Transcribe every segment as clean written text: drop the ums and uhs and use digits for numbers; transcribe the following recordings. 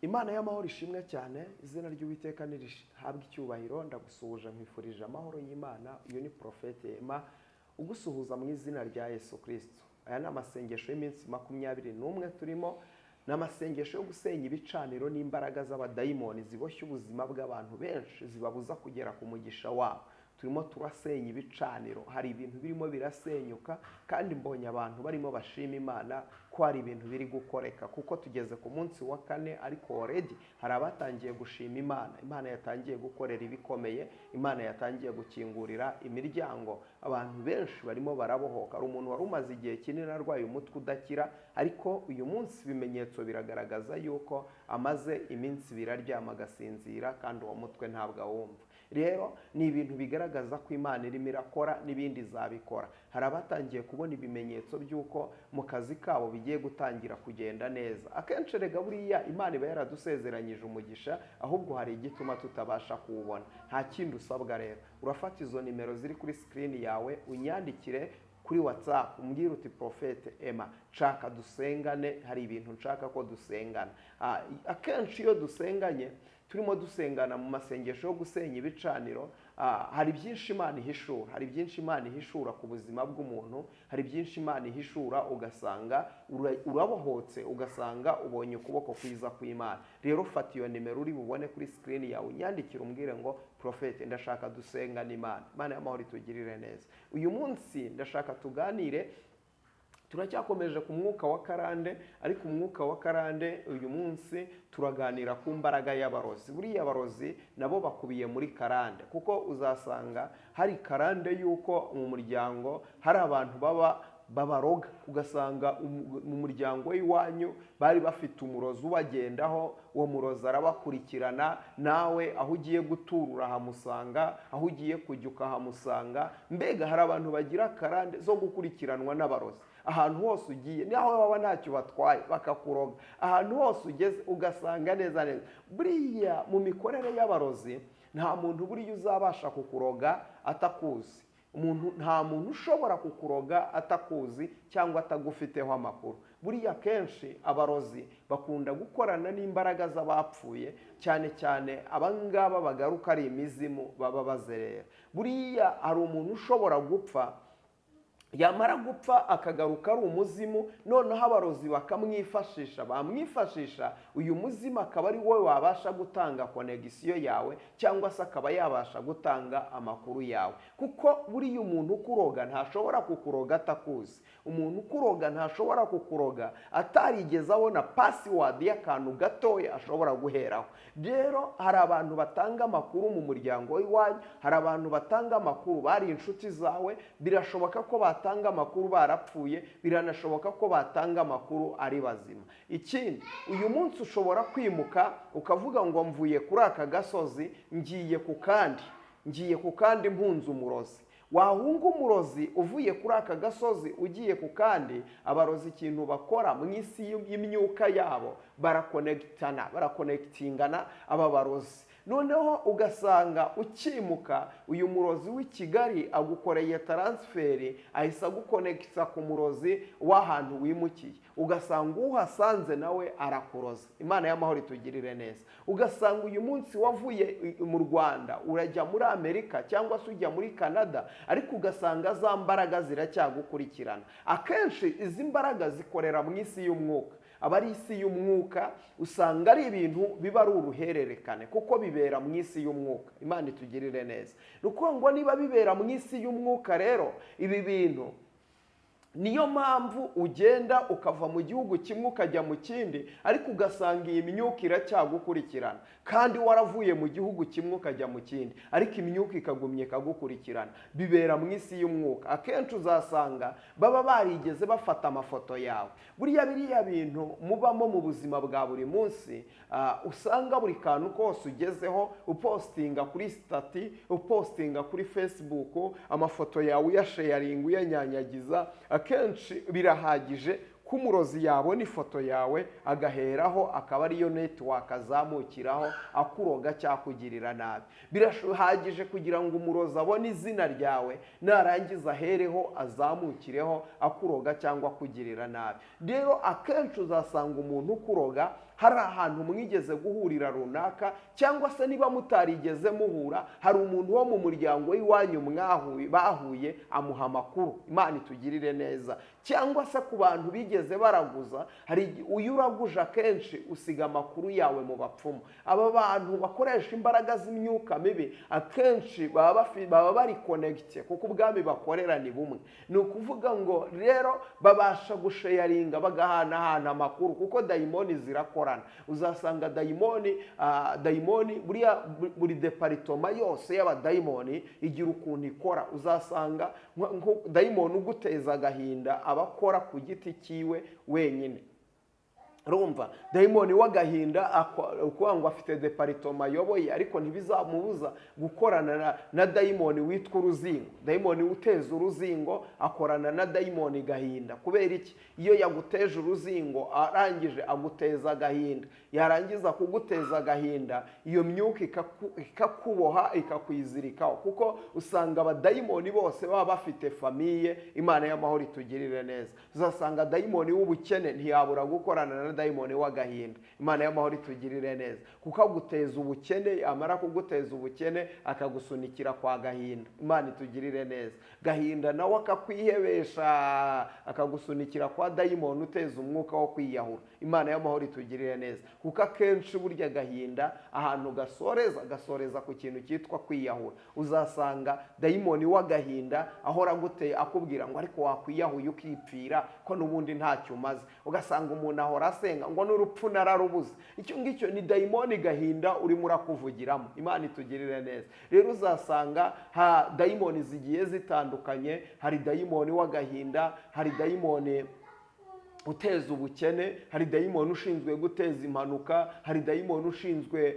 Imana y'amahoro ishimwe cyane, izina ry'Uwiteka nirihabwe icyubahiro. Ndagusuhuje nkwifurije amahoro y'Imana. Uyu ni Profete Emma ugusuhuza mu izina rya Yesu Kristo. Aya ni amasengesho y'iminsi 21 turimo, n'amasengesho yo gusenya ibicaniro n'imbaraga z'abadayimoni ziboshye ubuzima bw'abantu benshi zibabuza kugera ku mugisha wabo. Turimo turasenya ibicaniro, hari ibintu birimo birasenyuka, kandi mbonye abantu barimo bashima Imana ko hari ibintu biri gukoreka, kuko tugeze ku munsi wa 4 ariko already hari abatangiye gushima Imana. Imana yatangiye gukorera ibikomeye, Imana yatangiye gukingurira imiryango, abantu benshi barimo barabohoka. Ari umuntu wari umaze igihe kinini arwaye umutwe udakira, ariko uyu munsi ibimenyetso biragaragaza yuko amaze iminsi biraryama agasinzira, kandi uwo mutwe ntabwo awumva. Rero ni ibintu bigaragaza ko Imana irimo irakora, n'ibindi zabikora. Hari abatangiye kubona ibimenyetso by'uko mu kazi kabo bigiye gutangira kugenda neza. Akenshi rega buriya Imana iba yaradusezeranyije umugisha, ahubwo hari igituma tutabasha kuwubona. Nta kindi usabwa rero, urafata izo nimero ziri kuri screen yawe, unyandikire kuri WhatsApp, umbwire uti Profete Emma, nshaka dusengane, hari ibintu nshaka ko dusengana. Akenshi iyo dusenganye, turimo dusengana mu masengesho yo gusenya ibicaniro, hari byinshi Imana ihishura, hari byinshi Imana ihishura ku buzima bw'umuntu, hari byinshi Imana ihishura ugasanga urabohotse, ugasanga ubonye ukuboko kwiza kw'Imana. Rero fata iyo nimero uri bubone kuri screen yawe, unyandikire umbwire ngo Profete ndashaka dusengana Imana. Imana y'amahoro itugirire neza. Uyu munsi ndashaka tuganire, turacyakomeje ku mwuka wa karande, ariko umwuka wa karande uyu munsi turaganira ku mbaraga y'abarozi. Buriya abarozi nabo bakubiye muri karande, kuko uzasanga hari karande yuko mu muryango hari abantu babaroga, ugasanga mu muryango w'iwanyu bari bafite umurozi ubagendaho, uwo murozi arabakurikirana, nawe aho ugiye guturura hamusanga, aho ugiye kujya ukahamusanga. Mbega hari abantu bagira karande zo gukurikiranwa n'abarozi. Ahantu hose ugiye, naho waba ntacyo batwaye bakakuroga, ahantu hose ugeze ugasanga neza neza. Buriya mu mikorere y'abarozi nta muntu buriya uzabasha kukuroga atakuzi. Nta muntu ushobora kukuroga atakuzi cyangwa atagufiteho amakuru. Buriya kenshi abarozi bakunda gukorana n'imbaraga z'abapfuye, cyane cyane abangaba bagaruka ari imizimu baba bazerera. Buriya hari umuntu ushobora gupfa, yamara gupfa akagaruka ari umuzimu, noneho abarozi bamwifashisha uyu muzimu akaba ari wowe wabasha gutanga konegisiyo yawe, cyangwa se akaba yabasha gutanga amakuru yawe. Kuko buriya umuntu ukuroga ntashobora kukuroga atakuzi. Umuntu ukuroga ntashobora kukuroga atarigeze abona password y'akantu gatoya ashobora guheraho. Rero hari abantu batanga amakuru mu muryango w'iwanyu, hari abantu batanga amakuru bari inshuti zawe, birashoboka ko batanga amakuru barapfuye, biranashoboka ko batanga amakuru ari bazima. Ikindi, uyu munsi ushobora kwimuka ukavuga ngo mvuye kuri aka gasozi ngiye ku kandi mpunze umurozi. Wahunga umurozi uvuye kuri aka gasozi ugiye ku kandi, abarozi ikintu bakora mu isi y'imyuka yabo, barakonekitingana aba barozi. Noneho ugasanga ukimuka, uyu murozi w'i Kigali agukoreye transferi, ahise agukonekita ku murozi w'ahantu wimukiye. Ugasanga uhasanze nawe arakuroza. Imana y'amahoro itugirire neza. Ugasanga uyu munsi wavuye mu Rwanda urajya muri Amerika cyangwa se ujya muri Canada, ariko ugasanga za mbaraga ziracyagukurikirana. Akenshi izi mbaraga zikorera mu isi y'umwuka. Abari isi y'umwuka usanga ari ibintu biba ari uruhererekane, kuko bibera mu isi y'umwuka. Imana itugirire neza. Nuko ngo niba bibera mu isi y'umwuka, rero ibi bintu niyo mpamvu ugenda ukava mu gihugu kimwe ukajya mu kindi, ariko ugasanga iyi myuka iracyagukurikirana. Kandi waravuye mu gihugu kimwe ukajya mu kindi, ariko imyuka ikagumye ikagukurikirana. Bibera mu isi y'umwuka. Akenshi uzasanga baba barigeze bafata amafoto yawe. Biriya bintu mubamo mu buzima bwa buri munsi, usanga buri kantu kose ugezeho upostinga kuri stati, upostinga kuri Facebook, amafoto yawe uyasharinga, uyanyanyagiza. Akenshi birahagije ko umurozi yabona ifoto yawe agaheraho, akaba ariyo network azamukiraho akuroga cyakugirira nabi. Birahagije kugira ngo umurozi abone izina ryawe, narangiza ahereho azamukireho akuroga cyangwa kugirira nabi. Rero akenshi uzasanga umuntu ukuroga hari ahantu mwigeze guhurira runaka, cyangwa se niba mutarigeze muhura, hari umuntu wo mu muryango w'iwanyu bahuye amuha amakuru. Imana itugirire neza. Cyangwa se ku bantu bigeze baraguza, hari uyu uraguje akenshi usiga amakuru yawe mu bapfumu. Aba bantu bakoresha imbaraga z'imyuka mibi akenshi baba bari connected, kuko ubwami bakorera ni bumwe. Ni ukuvuga ngo rero babasha gusharinga, bagahanahana amakuru, kuko dayimoni zirakorana. Uzasanga dayimoni buri deparitoma yose y'abadayimoni igira ukuntu ikora. Uzasanga dayimoni uguteza agahinda abakora ku giti cyiwe wenyine. Rumva, dayimoni w'agahinda ukuvuga ngo afite deparitoma ayoboye, ariko ntibizamubuza gukorana na dayimoni witwa uruzingo. Dayimoni uteza uruzingo akorana na dayimoni gahinda. Kubera iki? Iyo yaguteje uruzingo arangije aguteza agahinda, yarangiza kuguteza agahinda, iyo myuka ikakuboha ikakwizirikaho. Kuko usanga abadayimoni bose baba bafite famiye. Imana y'amahoro itugirire neza. Uzasanga dayimoni w'ubukene ntiyabura gukorana na dayimoni w'agahinda. Imana y'amahoro itugirire neza. Kuko aguteza ubukene, amara kuguteza ubukene akagusunikira kwa gahinda. Imana itugirire neza. Gahinda nawe akakwihebesha akagusunikira kwa dayimoni uteza umwuka wo kwiyahura. Imana y'amahoro itugirire neza. Kuko akenshi burya gahinda ahantu gasoreza ku kintu cyitwa kwiyahura. Uzasanga dayimoni w'agahinda ahora aguteye akubwira ngo ariko wakwiyahuye ukipfira ko n'ubundi ntacyo umaze. Ugasanga umuntu ahora asenga ngo n'urupfu nararubuze. Icyo ngicyo ni dayimoni gahinda urimo urakuvugiramo. Imana itugirire neza. Rero uzasanga dayimoni zigiye zitandukanye. Hari dayimoni w'agahinda, hari dayimoni uteza ubukene, hari dayimoni ushinzwe guteza impanuka, hari dayimoni ushinzwe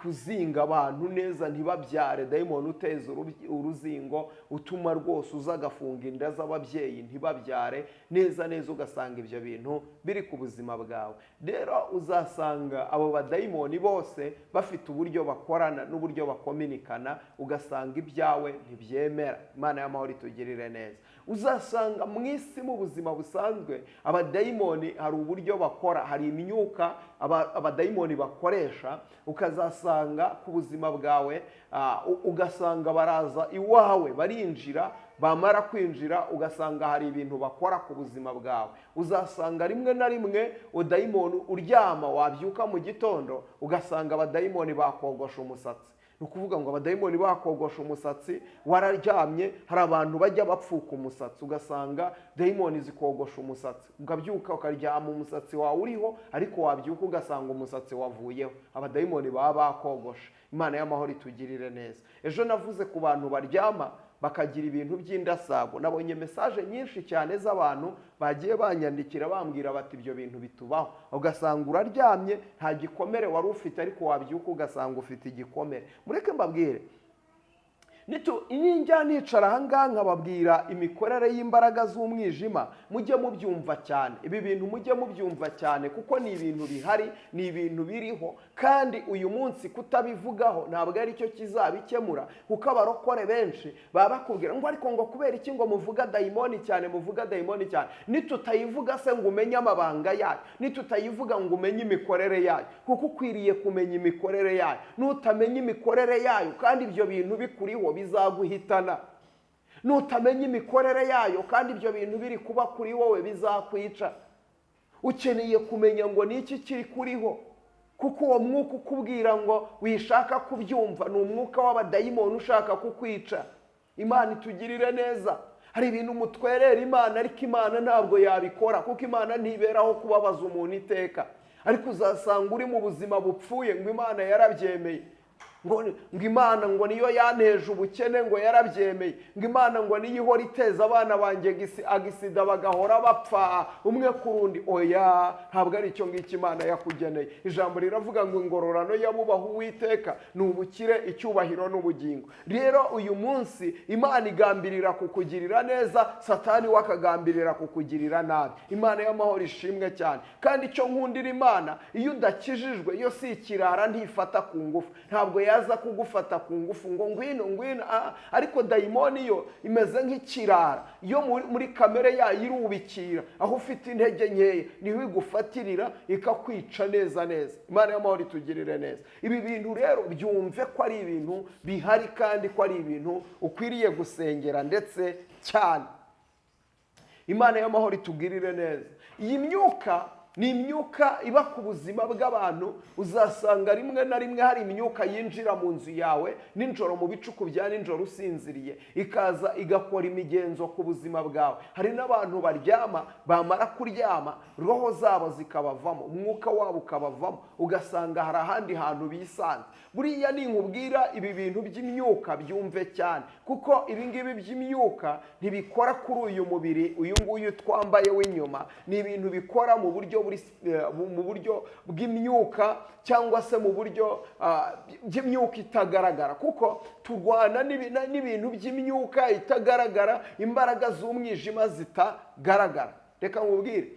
kuzinga abantu neza ntibabyare. Dayimoni uteza uruzingo utuma rwose uza agafunga inda z'ababyeyi ntibabyare neza. Ugasanga ibyo bintu biri ku buzima bwawe. Rero uzasanga abo badayimoni bose bafite uburyo bakorana n'uburyo bakominikana, ugasanga ibyawe ntibyemera. Imana y'amahoro itugirire neza. Uzasanga mu isi mu buzima busanzwe abadayimoni hari uburyo bakora, hari imyuka abadayimoni bakoresha. Ukazasanga ku buzima bwawe ugasanga baraza iwawe barinjira, bamara kwinjira ugasanga hari ibintu bakora ku buzima bwawe. Uzasanga rimwe na rimwe udayimoni uryama, wabyuka mu gitondo ugasanga abadayimoni bakogosha umusatsi. Ni ukuvuga ngo abadayimoni bakogosha umusatsi, wararyamye. Hari abantu bajya bapfuka umusatsi, ugasanga dayimoni zikogosha umusatsi. Ukabyuka ukaryama umusatsi wawe uriho, ariko wabyuka ugasanga umusatsi wavuyeho. Abadayimoni baba bakogosha. Imana y'amahoro itugirire neza. Ejo navuze ku bantu baryama bakagira ibintu by'indasago. Nabonye mesaje nyinshi cyane z'abantu bagiye banyandikira bambwira bati ibyo bintu bitubaho. Ugasanga uraryamye nta gikomere wari ufite, ariko wabyuka ugasanga ufite igikomere. Mureke mbabwire, ninjya nicara ahangaha nkababwira imikorere y'imbaraga z'umwijima, mujye mubyumva cyane. Ibi bintu mujye mubyumva cyane, kuko ni ibintu bihari, ni ibintu biriho. Kandi uyu munsi kutabivugaho ntabwo ari cyo kizabikemura, kuko abarokore benshi baba bakubwira ngo ariko ngo kubera iki ngo muvuga dayimoni cyane, muvuga dayimoni cyane. Nitutayivuga se ngo umenye amabanga yayo, nitutayivuga ngo umenye imikorere yayo, kuko ukwiriye kumenya imikorere yayo. Nutamenya imikorere yayo kandi ibyo bintu bikuriho bizaguhitana. Nutamenya imikorere yayo kandi ibyo bintu biri kuba kuri wowe bizakwica. Ukeneye kumenya ngo ni iki kiri kuriho, kuko uwo mwuka ukubwira ngo wishaka kubyumva ni umwuka w'abadayimoni ushaka kukwica. Imana itugirire neza. Hari ibintu mutwerera Imana, ariko Imana ntabwo yabikora, kuko Imana ntiberaho kubabaza umuntu iteka. Ariko uzasanga uri mu buzima bupfuye ngo Imana yarabyemeye. ngo Imana ngo niyo yanteje ubukene ngo yarabyemeye, ngo Imana ngo niyo ihora iteza abana banjye agisida bagahora bapfa umwe ku rundi. Oya, ntabwo ari icyo ngicyo Imana yakugeneye. Ijambo riravuga ngo ingororano y'abubaha Uwiteka ni ubukire, icyubahiro n'ubugingo. Rero uyu munsi Imana igambirira kukugirira neza, Satani we akagambirira kukugirira nabi. Imana y'amahoro ishimwe cyane. Kandi icyo nkundira Imana, iyo udakijijwe yo si ikirara, ntifata ku ngufu. Ntabwo yaza kugufata ku ngufu ngo ngwino ariko dayimoni yo imeze nk'ikirara, yo muri kamere yayo irubikira, aho ufite intege nkeya niho igufatirira ikakwica neza neza. Imana y'amahoro itugirire neza. Ibi bintu rero byumve ko ari ibintu bihari kandi ko ari ibintu ukwiriye gusengera ndetse cyane. Imana y'amahoro itugirire neza. Iyi myuka ni imyuka iba ku buzima bw'abantu. Uzasanga rimwe na rimwe hari imyuka yinjira mu nzu yawe nijoro, mu bicuku bya nijoro usinziriye, ikaza igakora imigenzo ku buzima bwawe. Hari n'abantu baryama, bamara kuryama roho zabo zikabavamo, umwuka wabo ukabavamo, ugasanga hari ahandi hantu bisanze. Buriya ninkubwira ibi bintu by'imyuka byumve cyane, kuko ibi ngibi by'imyuka ntibikora kuri uyu mubiri uyu nguyu twambaye w'inyuma. Ni ibintu bikora mu buryo bw'imyuka, cyangwa se mu buryo by'imyuka itagaragara, kuko turwana n'ibintu by'imyuka itagaragara, imbaraga z'umwijima zitagaragara. Reka nkubwire,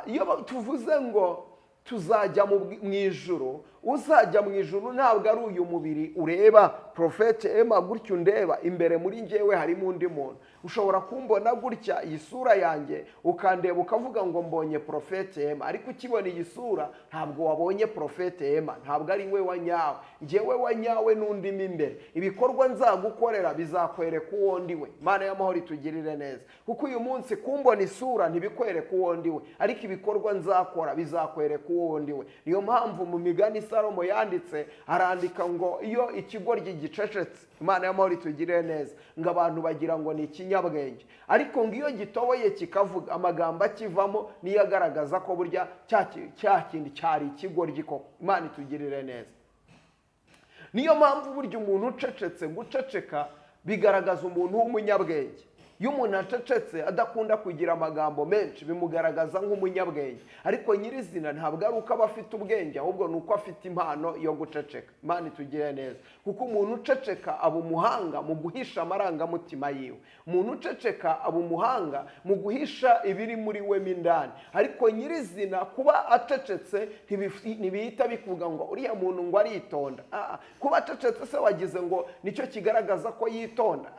iyo tuvuze ngo tuzajya mu ijuru, uzajya mu ijuru ntabwo ari uyu mubiri ureba Prophet Emma gutyo ndeba, imbere muri njyewe harimo undi muntu. Ushobora kumbona gutya iyi sura yanjye ukandeba ukavuga ngo mbonye Prophet Emma, ariko ukibona iyi sura ntabwo wabonye Prophet Emma, ntabwo ari we wanyawe. Njyewe wanyawe n'undi mo imbere. Ibikorwa nzagukorera bizakwereka uwo ndi we. Imana y'amahoro itugirire neza. Kuko uyu munsi kumbona isura ntibikwereka uwo ndi we, ariko ibikorwa nzakora bizakwereka uwo ndi we. Niyo mpamvu mu migani Salomo yanditse, arandika ngo iyo ikigoryi gicecetse, Imana y'amahoro itugirire neza, ngo abantu bagira ngo ni ikinyabwenge, ariko ngo iyo gitoboye kikavuga, amagambo akivamo niyo agaragaza ko burya cya kindi cyari ikigoryi koko. Imana itugirire neza. Niyo mpamvu burya umuntu ucecetse, guceceka bigaragaza umuntu w'umunyabwenge. Iyo umuntu acecetse adakunda kugira amagambo menshi bimugaragaza nk'umunyabwenge, ariko nyirizina ntabwo ari uko aba afite ubwenge, ahubwo ni uko afite impano yo guceceka. Imana itugire neza. Kuko umuntu uceceka aba umuhanga mu guhisha amarangamutima yiwe. Umuntu uceceka aba umuhanga mu guhisha ibiri muri we mindani, ariko nyirizina kuba acecetse ntibihita bikuvuga ngo uriya muntu ngo aritonda. Kuba acecetse se wagize ngo nicyo kigaragaza ko yitonda?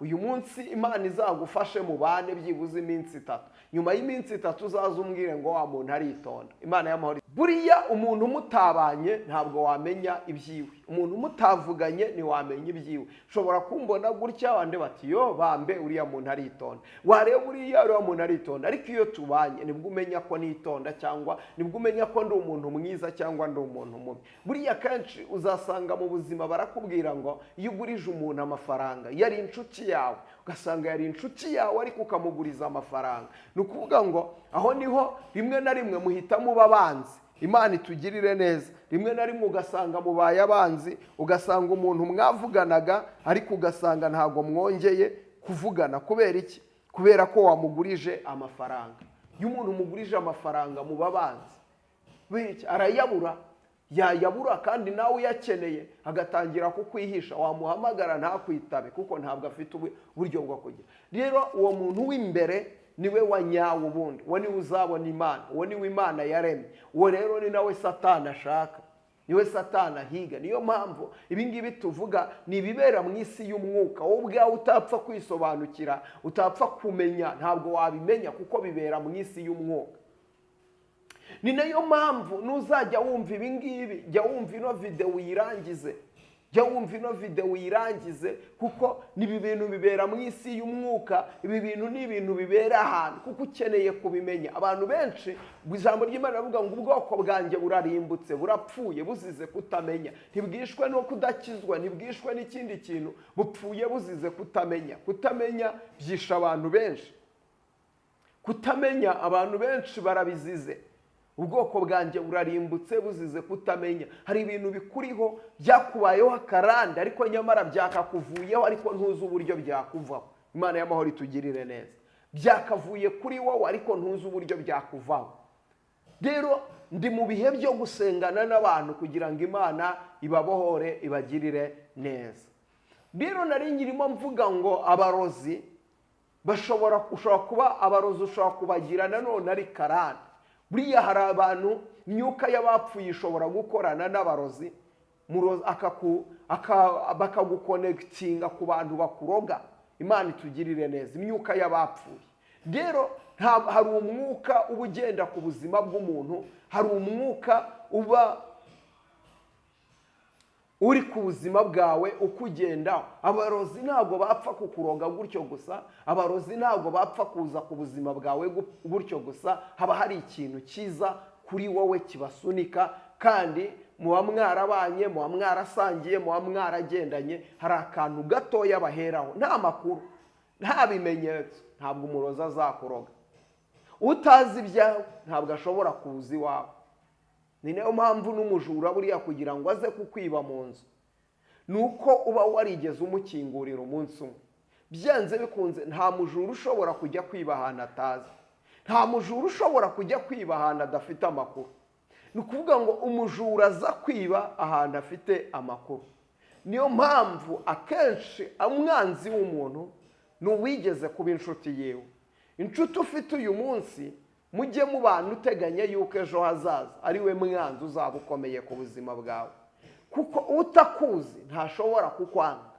Uyu munsi Imana izagufashe mu bane byibuze iminsi 3. Nyuma y'iminsi 3 uzaza umbwire ngo wa muntu aritonda. Imana y'amahoro. Buriya umuntu mutabanye ntabwo wamenya ibyiwe, umuntu mutavuganye ntiwamenya ibyiwe. Ushobora kumbona gutya wande bati yo bambe uriya muntu aritonda, wareba uriya muntu aritonda, ariko iyo tubanye nibwo umenya ko nitonda, cyangwa nibwo umenya ko ndi umuntu mwiza cyangwa ndi umuntu mubi. Buriya kenshi uzasanga mu buzima barakubwira ngo iyo ugurije umuntu amafaranga, yari inshuti yawe, ugasanga yari inshuti yawe ariko ukamuguriza amafaranga, ni ukuvuga ngo aho niho rimwe na rimwe muhita muba abanzi. Imana itugirire neza. Rimwe na rimwe ugasanga mubaye abanzi, ugasanga umuntu mwavuganaga ariko ugasanga ntago mwongeye kuvugana. Kubera iki? Kubera ko wamugurije amafaranga. Iyo umuntu umugurije amafaranga muba abanzi. Bityo arayabura, yayabura kandi nawe uyakeneye agatangira kukwihisha, wamuhamagara ntakwitabe kuko ntabwo afite uburyo bwo kugira. Rero uwo muntu w'imbere niwe wanyawe, ubundi uwo niwe uzabona Imana, uwo niwe Imana yaremye. Uwo rero ni nawe Satani ashaka, niwe Satani ahiga. Niyo mpamvu ibi ngibi tuvuga ni ibibera mu isi y'umwuka. Wowe ubwawe utapfa kwisobanukira, utapfa kumenya, ntabwo wabimenya kuko bibera mu isi y'umwuka. Ni nayo mpamvu nuzajya wumva ibi ngibi, jya wumva ino video uyirangize. Jya wumva ino video uyirangize, kuko ni ibintu bibera mu isi y'umwuka. Ibi bintu ni ibintu bibera ahantu, kuko ukeneye kubimenya. Abantu benshi ijambo ry'Imana rivuga ngo ubwoko bwanjye burarimbutse, burapfuye buzize kutamenya. Ntibwishwe no kudakizwa, ntibwishwe n'ikindi kintu, bupfuye buzize kutamenya. Kutamenya byisha abantu benshi. Kutamenya abantu benshi barabizize. Ubwoko bwanjye burarimbutse buzize kutamenya. Hari ibintu bikuriho byakubayeho akarande, ariko nyamara byakakuvuyeho, ariko ntuzi uburyo byakuvaho. Imana y'amahoro itugirire neza. Byakavuye kuri wowe ariko ntuzi uburyo byakuvaho. Rero ndi mu bihe byo gusengana n'abantu kugira ngo Imana ibabohore, ibagirire neza. Rero nari nyirimo mvuga ngo abarozi ushobora kuba abarozi, ushobora kubagira nanone ari karande. Buriya hari abantu imyuka y'abapfuye ishobora gukorana n'abarozi bakagukonekitinga ku bantu bakuroga. Imana itugirire neza. Imyuka y'abapfuye rero, hari umwuka uba ugenda ku buzima bw'umuntu, hari umwuka uba uri ku buzima bwawe uko ugendaho. Abarozi ntabwo bapfa kukuroga gutyo gusa, abarozi ntabwo bapfa kuza ku buzima bwawe gutyo gusa. Haba hari ikintu cyiza kuri wowe kibasunika, kandi muba mwarabanye, muba mwarasangiye, muba mwaragendanye. Hari akantu gatoya baheraho, nta makuru, nta bimenyetso, ntabwo umurozi azakuroga. Utazi ibyawe ntabwo ashobora kuza iwawe. Ni nayo mpamvu n'umujura buriya kugira ngo aze kukwiba mu nzu, ni uko uba warigeze umukingurira umunsi umwe. Byanze bikunze nta mujura ushobora kujya kwiba ahantu atazi, nta mujura ushobora kujya kwiba ahantu adafite amakuru. Ni ukuvuga ngo umujura aza kwiba ahantu afite amakuru. Niyo mpamvu akenshi umwanzi w'umuntu ni uwigeze kuba inshuti yewe. Inshuti ufite uyu munsi, mujye mubana uteganya yuko ejo hazaza ari we mwanzi uzaba ukomeye ku buzima bwawe, kuko utakuzi ntashobora kukwanga,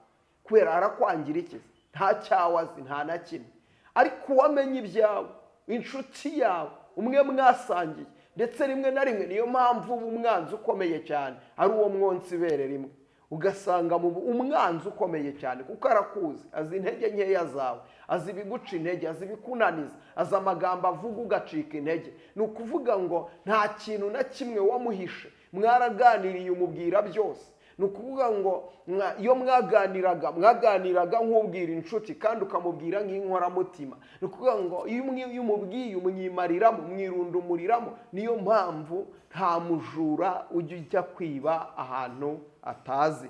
kubera arakwangira iki? Nta cyawazi, nta na kimwe. Ariko uwamenye ibyawe, inshuti yawe, umwe mwasangiye, ndetse rimwe na rimwe niyo mpamvu umwanzi ukomeye cyane ari uwo mwonsi ibere rimwe. Ugasanga umwanzi ukomeye cyane kuko arakuzi, azi intege nkeya zawe, azi ibiguca intege, azi ibikunaniza, azi amagambo avuga ugacika intege. Ni ukuvuga ngo nta kintu na kimwe wamuhishe, mwaraganiriye umubwira byose. Ni ukuvuga ngo iyo mwaganiraga nk'ubwira inshuti kandi ukamubwira nk'inkoramutima. Ni ukuvuga ngo iyo umubwiye umwimariramo, mwirundumuriramo. Niyo mpamvu nta mujura ujya kwiba ahantu atazi,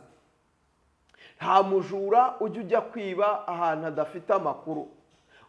nta mujura ujya kwiba ahantu adafite amakuru.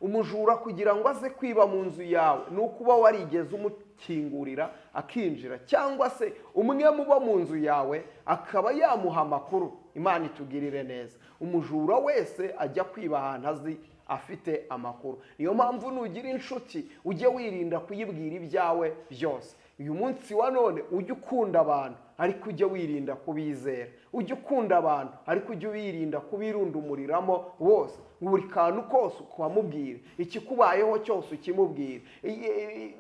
Umujura kugira ngo aze kwiba mu nzu yawe ni ukuba warigeze umukingurira akinjira, cyangwa se umwe muba mu nzu yawe akaba yamuha amakuru. Imana itugirire neza. Umujura wese ajya kwiba ahantu azi afite amakuru. Niyo mpamvu nugira inshuti ujye wirinda kuyibwira ibyawe byose. Uyu munsi wa none ujye ukunda abantu, ariko ujye wirinda kubizera. Ujye ukunda abantu, ariko ujye wirinda kubirundumuriramo bose. Buri kantu kose ukamubwira, ikikubayeho cyose ukimubwira.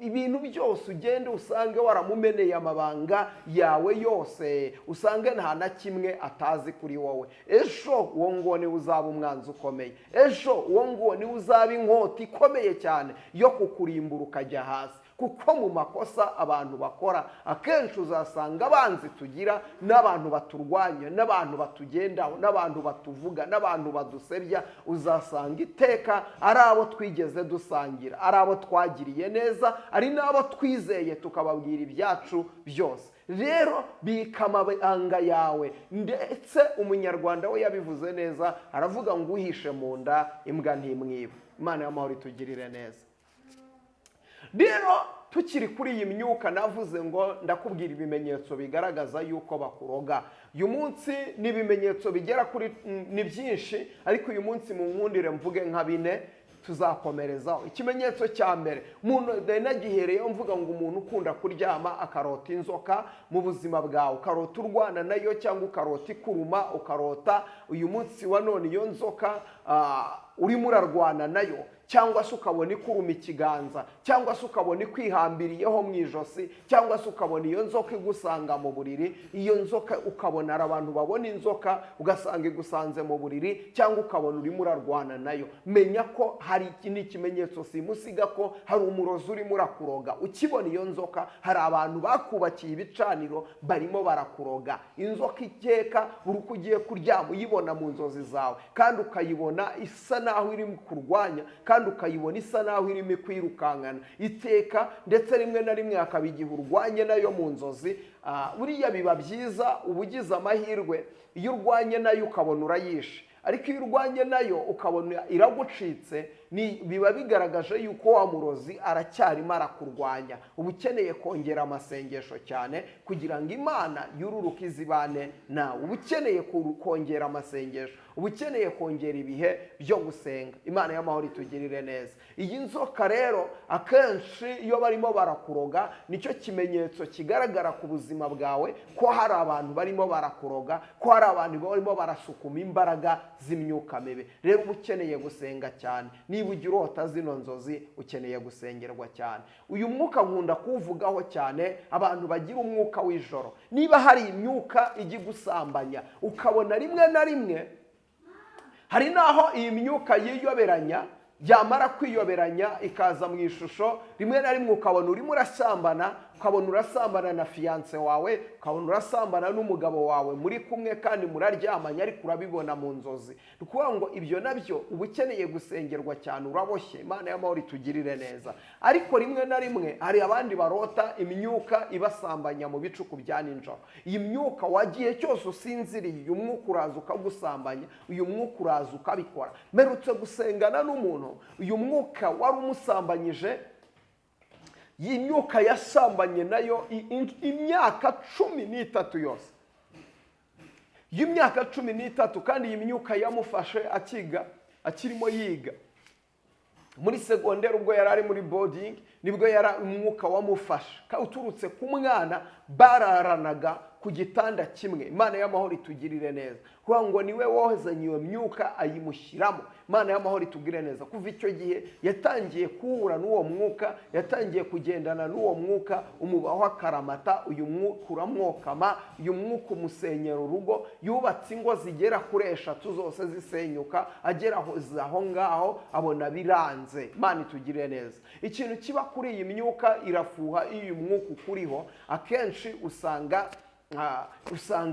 Ibintu byose ugende usange waramumeneye amabanga yawe yose, usange nta na kimwe atazi kuri wowe. Ejo uwo nguwo niwe uzaba umwanzi ukomeye, ejo uwo nguwo niwe uzaba inkota ikomeye cyane yo kukurimbura ukajya hasi. Kuko mu makosa abantu bakora akenshi uzasanga abanzi tugira n'abantu baturwanya, n'abantu batugendaho, n'abantu batuvuga, n'abantu badusebya. Uzasanga iteka ari abo twigeze dusangira, ari abo twagiriye neza, ari n'abo twizeye tukababwira ibyacu byose. Rero bika amabanga yawe. Ndetse umunyarwanda we yabivuze neza, aravuga ngo uhishe mu nda imbwa ntimwiba. Imana y'amahoro itugirire neza. Rero tukiri kuri iyi myuka navuze ngo ndakubwira ibimenyetso bigaragaza yuko bakuroga. Uyu munsi ni ibimenyetso bigera kuri ni byinshi, ariko uyu munsi mu nkundire mvuge nka bine tuzakomerezaho. Ikimenyetso cya mbere, umuntu nagihereyeho mvuga ngo umuntu ukunda kuryama akarota inzoka mu buzima bwawe, ukarota urwana nayo cyangwa ukarota ikuruma, ukarota uyu munsi wa none iyo nzoka urimo urarwana nayo, cyangwa se ukabona ikuruma ikiganza, cyangwa se ukabona ikwihambiriyeho mu ijosi, cyangwa se ukabona iyo nzoka igusanga mu buriri. Iyo nzoka ukabona ari abantu babona inzoka ugasanga igusanze mu buriri, cyangwa ukabona urimo urarwana nayo, menya ko hari ikindi kimenyetso simusiga ko hari umurozi urimo urakuroga. Ukibona iyo nzoka, hari abantu bakubakiye ibicaniro barimo barakuroga. Inzoka iteka buri uko ugiye kuryama uyibona mu nzozi zawe, kandi ukayibona isa naho iri kurwanya, kandi ukayibona isa naho irimo kwirukankana iteka. Ndetse rimwe na rimwe hakaba igihe urwanye nayo mu nzozi. Buriya biba byiza uba ugize amahirwe iyo urwanye nayo ukabona urayishe, ariko iyo urwanye nayo ukabona iragucitse, biba bigaragaje yuko wa murozi aracyarimo arakurwanya. uba ukeneye kongera amasengesho cyane kugira ngo Imana yururuke izibane nawe. uba ukeneye kongera amasengesho, uba ukeneye kongera ibihe byo gusenga. Imana y'amahoro itugirire neza. iyi nzoka rero akenshi iyo barimo barakuroga, nicyo kimenyetso kigaragara ku buzima bwawe ko hari abantu barimo barakuroga, ko hari abantu barimo barasukuma imbaraga z'imyuka mibi. rero uba ukeneye gusenga cyane. niba ujya urota zino nzozi, ukeneye gusengerwa cyane. uyu mwuka nkunda kuwuvugaho cyane abantu bagira umwuka w'ijoro. niba hari imyuka ijya igusambanya ukabona rimwe na rimwe, hari naho iyi myuka yiyoberanya, byamara kwiyoberanya ikaza mu ishusho, rimwe na rimwe ukabona urimo urasambana, ukabona urasambana na fiyanse wawe, ukabona urasambana n'umugabo wawe muri kumwe kandi muraryamanye, ariko urabibona mu nzozi. ni ukuvuga ngo ibyo nabyo uba ukeneye gusengerwa cyane, uraboshye. Imana y'amahoro itugirire neza. ariko rimwe na rimwe hari abandi barota imyuka ibasambanya mu bicuku bya nijoro. iyi myuka wagiye cyose usinziriye, uyu mwuka uraza ukagusambanya, uyu mwuka uraza ukabikora. mperutse gusengana n'umuntu, uyu mwuka wari umusambanyije. iyi myuka yasambanye nayo imyaka 13 yose. y'imyaka 13, kandi iyi myuka yamufashe akirimo yiga muri segonderi. ubwo yari ari muri boarding, nibwo umwuka wamufashe uturutse ku mwana bararanaga ku gitanda kimwe. Imana y'amahoro itugirire neza. kugira ngo niwe wohezanye iyo myuka ayimushyiramo. Imana y'amahoro itugirire neza. kuva icyo gihe yatangiye kuhura n'uwo mwuka, yatangiye kugendana n'uwo mwuka, umubaho akaramata. uyu mwuka uramwokama, uyu mwuka umusenyera urugo. yubatse ingo zigera kuri 3 zose zisenyuka, agera aho ngaho abona biranze. Imana itugirire neza. ikintu kiba kuri iyi myuka, irafuha. iyo uyu mwuka ukuriho, akenshi usanga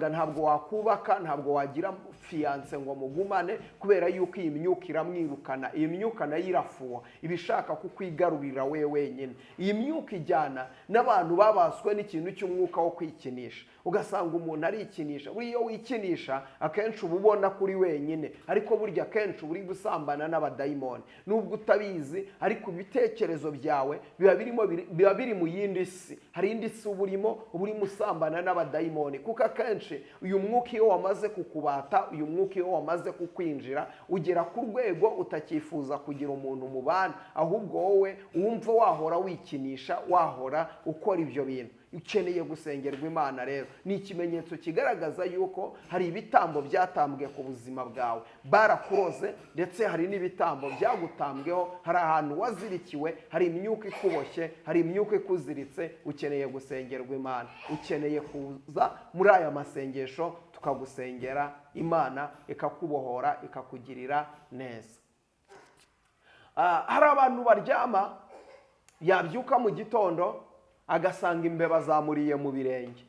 ntabwo wakubaka, ntabwo wagira fiyanse ngo mugumane, kubera yuko iyi myuka iramwirukana. iyi myuka nayo irafuha, ibishaka kukwigarurira we wenyine. iyi myuka ijyana n'abantu babaswe n'ikintu cy'umwuka wo kwikinisha. ugasanga umuntu arikinisha. buriya iyo wikinisha akenshi uba ubona kuri wenyine, ariko burya akenshi uba uri gusambana n'abadayimoni. nubwo utabizi, ariko ibitekerezo byawe biba biri mu yindi si. hari indi si uba urimo usambana n'abadayimoni. kuko akenshi uyu mwuka iyo wamaze kukubata, uyu mwuka iyo wamaze kukwinjira, ugera ku rwego utakifuza kugira umuntu mubana, ahubwo wowe wumva wahora wikinisha, wahora ukora ibyo bintu. ukeneye gusengerwa Imana rero. ni ikimenyetso kigaragaza yuko hari ibitambo byatambwe ku buzima bwawe, barakuroze, ndetse hari n'ibitambo byagutambweho. hari ahantu wazirikiwe, hari imyuka ikuboshye, hari imyuka ikuziritse. ukeneye gusengerwa Imana. ukeneye kuza muri aya masengesho tukagusengera, Imana ikakubohora, ikakugirira neza. hari abantu baryama, yabyuka mu gitondo agasanga imbeba zamuriye mu birenge,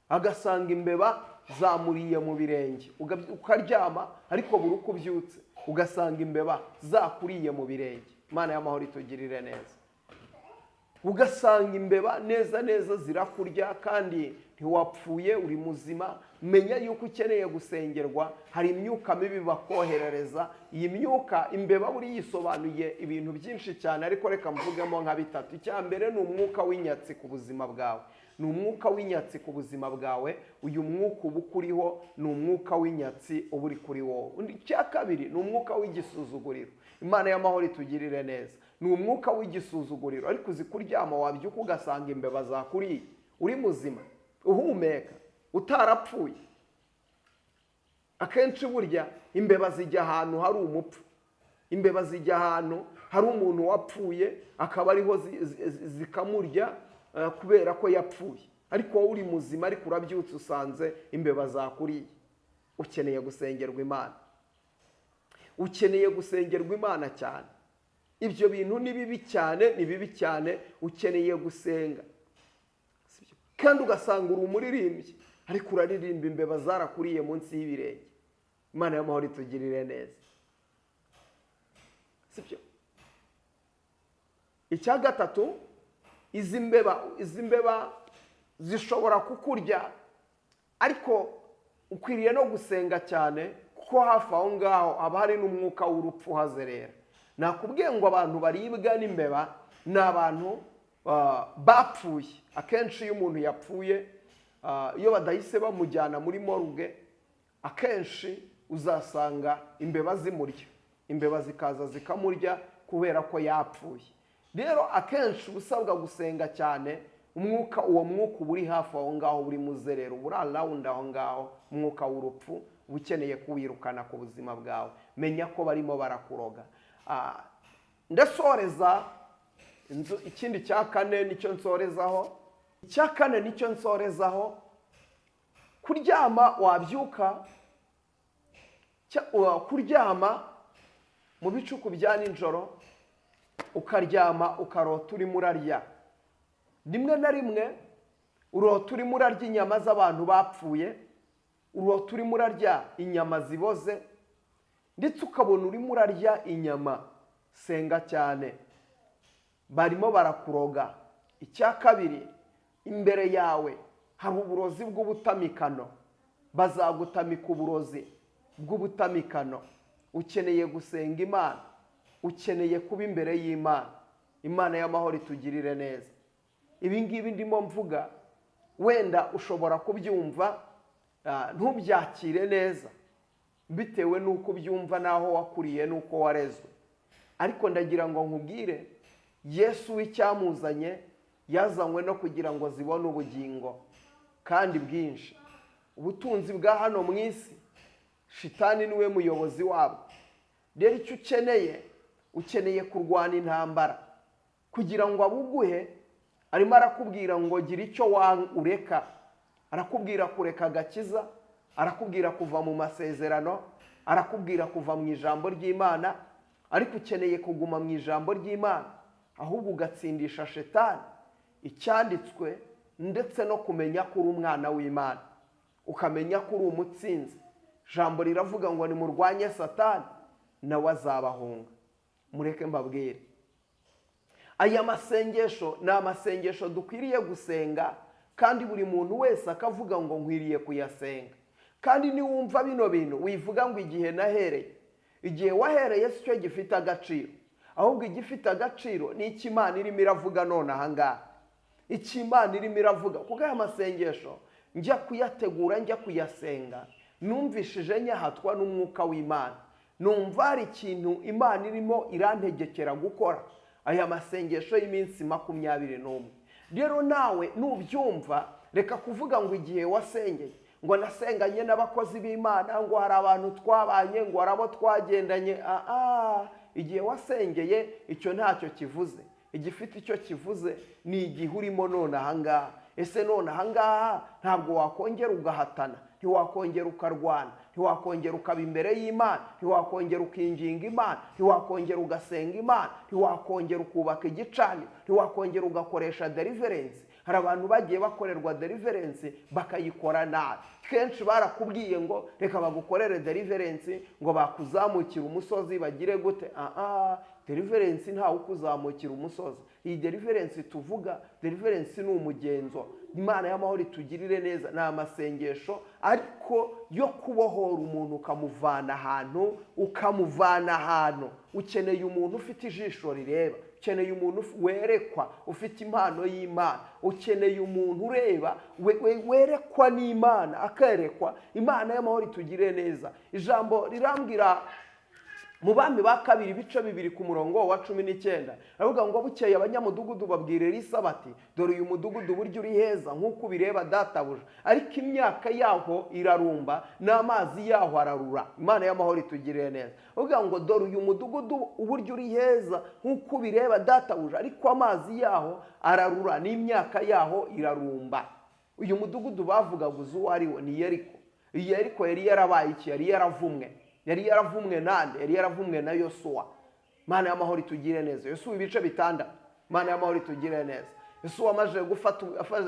agasanga imbeba zamuriye mu birenge. ukaryama, ariko buri uko ubyutse ugasanga imbeba zakuriye mu birenge. Imana y'amahoro itugirire neza. ugasanga imbeba neza neza zirakurya, kandi ntiwapfuye, uri muzima. menya yuko ukeneye gusengerwa. hari imyuka mibi bakoherereza. iyi myuka, imbeba buri yisobanuye ibintu byinshi cyane, ariko reka mvugemo nka 3. icya mbere ni umwuka w'inyatsi ku buzima bwawe. ni umwuka w'inyatsi ku buzima bwawe. uyu mwuka uba ukuriho ni umwuka w'inyatsi uba uri kuri wowe. icya kabiri ni umwuka w'igisuzuguriro. Imana y'amahoro itugirire neza. ni umwuka w'igisuzuguriro. ariko uzi kuryama, wabyuka ugasanga imbeba zakuriye, uri muzima, uhumeka, utarapfuye. akenshi burya imbeba zijya ahantu hari umupfu. imbeba zijya ahantu hari umuntu wapfuye, akaba ariho zikamurya kubera ko yapfuye. ariko wowe uri muzima, ariko urabyutse usanze imbeba zakuriye. ukeneye gusengerwa Imana. ukeneye gusengerwa Imana cyane. ibyo bintu ni bibi cyane, ni bibi cyane. ukeneye gusenga. kandi ugasanga uri umuririmbyi, ariko uraririmba imbeba zarakuriye munsi y'ibirenge. Imana y'amahoro itugirire neza. sibyo? icya gatatu, izi mbeba zishobora kukurya, ariko ukwiriye no gusenga cyane, kuko hafi aho ngaho haba hari n'umwuka w'urupfu uhazerera. nakubwiye ngo abantu baribwa n'imbeba ni abantu bapfuye. Akenshi iyo umuntu yapfuye, iyo badahise bamujyana muri morgue, akenshi uzasanga imbeba zimurya, imbeba zikaza zikamurya kubera ko yapfuye. Rero akenshi usabwa gusenga cyane, uwo mwuka uri hafi aho ngaho, uri muzerero, uri around aho ngaho, umwuka w'urupfu ukeneye kuwirukana ku buzima bwawe. Menya ko barimo barakuroga. Ndasoreza ikindi cya kane nicyo nsorezaho. Icya kane nicyo nsorezaho, kuryama wabyuka, kuryama mu bicuku bya nijoro, ukaryama ukarota urimo urarya. Rimwe na rimwe urota urimo urarya inyama z'abantu bapfuye, urota urimo urarya inyama ziboze, ndetse ukabona urimo urarya inyama. Senga cyane, barimo barakuroga. Icya kabiri, imbere yawe hari uburozi bw'ubutamikano, bazagutamika uburozi bw'ubutamikano. Ukeneye gusenga Imana, ukeneye kuba imbere y'Imana. Imana y'amahoro itugirire neza. Ibi ngibi ndimo mvuga, wenda ushobora kubyumva ntubyakire neza bitewe n'uko ubyumva n'aho wakuriye n'uko warezwe, ariko ndagira ngo nkubwire, Yesu w'icyamuzanye yazanywe no kugira ngo zibone ubugingo kandi bwinshi. Ubutunzi bwa hano mu isi, shitani niwe muyobozi wabwo. Rero icyo ukeneye kurwana intambara kugira ngo abuguhe. Arimo arakubwira ngo gira icyo ureka, arakubwira kureka agakiza, arakubwira kuva mu masezerano, arakubwira kuva mu ijambo ry'Imana. Ariko ukeneye kuguma mu ijambo ry'Imana, ahubwo ugatsindisha shetani icyanditswe, ndetse no kumenya ko uri umwana w'Imana, ukamenya ko uri umutsinzi. Ijambo riravuga ngo nimurwanye Satani nawe azabahunga. Mureke mbabwire, aya masengesho ni amasengesho dukwiriye gusenga, kandi buri muntu wese akavuga ngo nkwiriye kuyasenga. Kandi niwumva bino bintu wivuga ngo igihe nahereye, igihe wahereye si cyo gifite agaciro, ahubwo igifite agaciro ni icyo Imana irimo iravuga none aha ngaha. Icyo Imana irimo iravuga, kuko aya masengesho njya kuyategura, njya kuyasenga, numvishije nyahatwa n'umwuka w'Imana. Numva hari ikintu Imana irimo irantegekera gukora aya masengesho y'iminsi 21. Rero nawe nubyumva, reka kuvuga ngo igihe wasengeye, ngo nasenganye n'abakozi b'Imana, ngo hari abantu twabanye, ngo hari abo twagendanye. Igihe wasengeye icyo ntacyo kivuze. Igifite icyo kivuze ni igihe urimo none aha ngaha. Ese none aha ngaha ntabwo wakongera ugahatana, ntiwakongera ukarwana, ntiwakongera ukaba imbere y'Imana, ntiwakongera ukinginga Imana, ntiwakongera ugasenga Imana, ntiwakongera ukubaka igicaniro, ntiwakongera ugakoresha deliverance. Hari abantu bagiye bakorerwa deliverance bakayikora nabi. Kenshi barakubwiye ngo reka bagukorere deliverance, ngo bakuzamukira umusozi bagire gute. Deliverance ntawe ukuzamukira umusozi. Iyi deliverance tuvuga, deliverance ni umugenzo. Imana y'amahoro itugirire neza. Ni amasengesho ariko yo kubohora umuntu, ukamuvana ahantu. Ukeneye umuntu ufite ijisho rireba, ukeneye umuntu werekwa, ufite impano y'Imana. Ukeneye umuntu ureba, werekwa n'Imana, akerekwa. Imana y'amahoro itugirire neza. Ijambo rirambwira mu Bami ba kabiri ibice 2 ku murongo wa 19, aravuga ngo bukeye abanyamudugudu babwira Elisa bati, dore uyu mudugudu buryo uri heza nk'uko bireba databuja, ariko imyaka yaho irarumba n'amazi yaho ararura. Imana y'amahoro itugirire neza. Aravuga ngo dore uyu mudugudu uburyo uri heza nk'uko bireba databuja, ariko amazi yaho ararura n'imyaka yaho irarumba. Uyu mudugudu bavugaga uwo ari wo ni Yeriko. Yeriko yari yarabaye iki? Yari yaravumwe. Yari yaravumwe nande? Yari yaravumwe na Yosuwa. Imana y'amahoro itugirire neza. Yosuwa ibice 6. Imana y'amahoro itugirire neza. Yosuwa amaze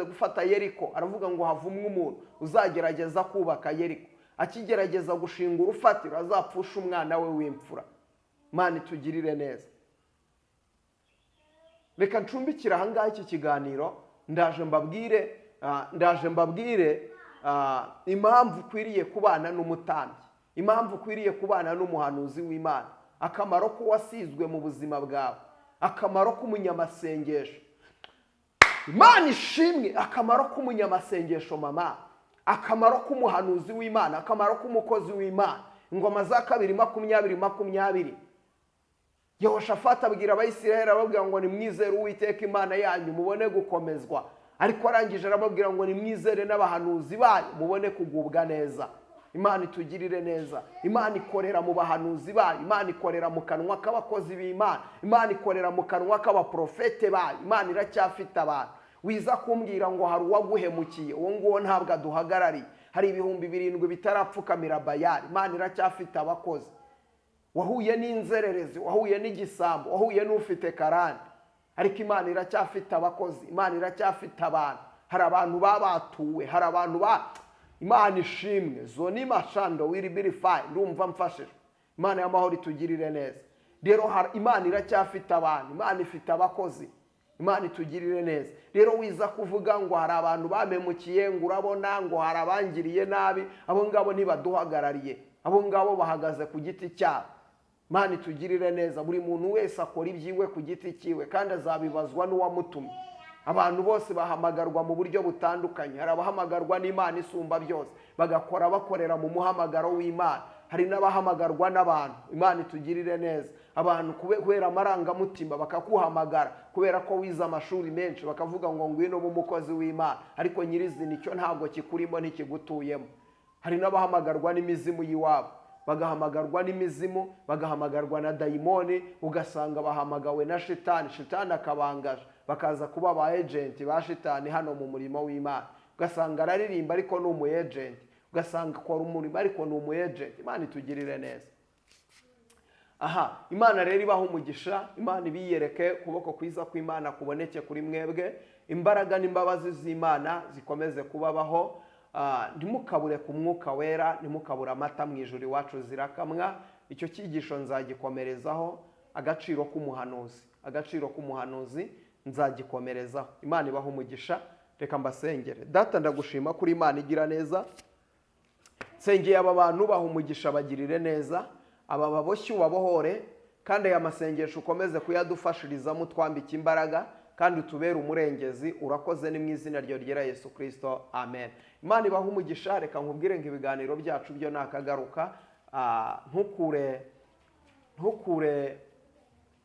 gufata Yeriko, aravuga ngo havumwe umuntu uzagerageza kubaka Yeriko. Akigerageza gushinga urufatiro azapfusha umwana we w'imfura. Imana itugirire neza. Reka ncumbikira aha ngaha iki kiganiro, ndaje mbabwire impamvu ukwiriye kubana n'umutambyi, impamvu ukwiriye kubana n'umuhanuzi w'Imana. akamaro k'uwasizwe mu buzima bwawe, akamaro k'umunyamasengesho. Imana ishimwe. Akamaro k'umunyamasengesho mama, akamaro k'umuhanuzi w'Imana, akamaro k'umukozi w'Imana. Ingoma za 2:20. Yehoshafati abwira Abayisiraheli ababwira ngo nimwizere Uwiteka Imana yanyu mubone gukomezwa, ariko arangije arababwira ngo nimwizere n'abahanuzi bayo mubone kugubwa neza. Imana itugirire neza. Imana ikorera mu bahanuzi bayo, Imana ikorera mu kanwa k'abakozi b'Imana, Imana ikorera mu kanwa k'abaprofete bayo. Imana iracyafite abantu. Wiza kumbwira ngo hari uwaguhemukiye, uwo nguwo ntabwo aduhagarariye. Hari 7,000 bitarapfukamira Bayali. Imana iracyafite abakozi. Wahuye n'inzererezi, wahuye n'igisambo, wahuye n'ufite karande, ariko Imana iracyafite abakozi. Imana iracyafite abantu. Hari abantu babatuwe, hari abantu Imana ishimwe. Zoni mashando will be fine. Ndumva mfashije. Imana y'amahoro itugirire neza. Rero Imana iracyafite abantu. Imana ifite abakozi. Imana itugirire neza. Rero wiza kuvuga ngo hari abantu bamemukiye, ngo urabona ngo hari abangiriye nabi, abo ngabo ntibaduhagarariye. Abo ngabo bahagaze ku giti cyabo. Imana itugirire neza. Buri muntu wese akora ibyiwe ku giti cyiwe kandi azabibazwa n'uwamutumye. Abantu bose bahamagarwa mu buryo butandukanye. Hari abahamagarwa n'Imana isumba byose, bagakora bakorera mu muhamagaro w'Imana. Hari n'abahamagarwa n'abantu. Imana itugirire neza. Abantu kubera amarangamutima bakakuhamagara kubera ko wize amashuri menshi, bakavuga ngo ngwino mu mukozi w'Imana, ariko nyirizina icyo ntabwo kikurimo ntikigutuyemo. Hari n'abahamagarwa n'imizimu y'iwabo, bagahamagarwa n'imizimu, bagahamagarwa na dayimoni, ugasanga bahamagawe na shitani. Shitani akabangaje, bakaza kuba aba agent ba shitani hano mu murimo w'Imana. Ugasanga araririmba ariko ni umu agent, ugasanga akora umurimo ariko ni umu agent. Imana itugirire neza. Imana rero ibaho umugisha. Imana ibiyereke, kuboko kwiza kw'Imana kuboneke kuri mwebwe. Imbaraga n'imbabazi z'Imana zikomeze kubabaho. Ntimukabure ku Mwuka Wera, ntimukabure amata mu ijuru iwacu zirakamwa. Icyo cyigisho nzagikomerezaho. Agaciro k'umuhanuzi, agaciro k'umuhanuzi nzagikomerezaho. Imana ibaho umugisha. Reka mbasengere. Data, ndagushima kuri Imana igira neza. Nsengeye aba bantu baha umugisha, bagirire neza. Aba baboshye ubabohore, kandi aya masengesho ukomeze kuyadufashirizamo, twambike imbaraga kandi utubere umurengezi. Urakoze, ni mu izina ryo ryera Yesu Kristo, amen. Imana ibaha umugisha. Reka nkubwire ngo ibiganiro byacu byo nakagaruka. Ntukure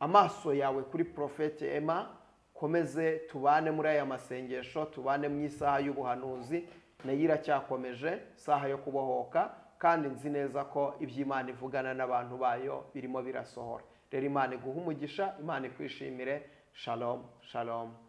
amaso yawe kuri Prophet Emma. Komeze tubane muri aya masengesho, tubane mu isaha y'ubuhanuzi. Nayo iracyakomeje, isaha yo kubohoka, kandi nzi neza ko iby'Imana ivugana n'abantu bayo birimo birasohora. Rero Imana iguha umugisha, Imana ikwishimire. Shalom, shalom.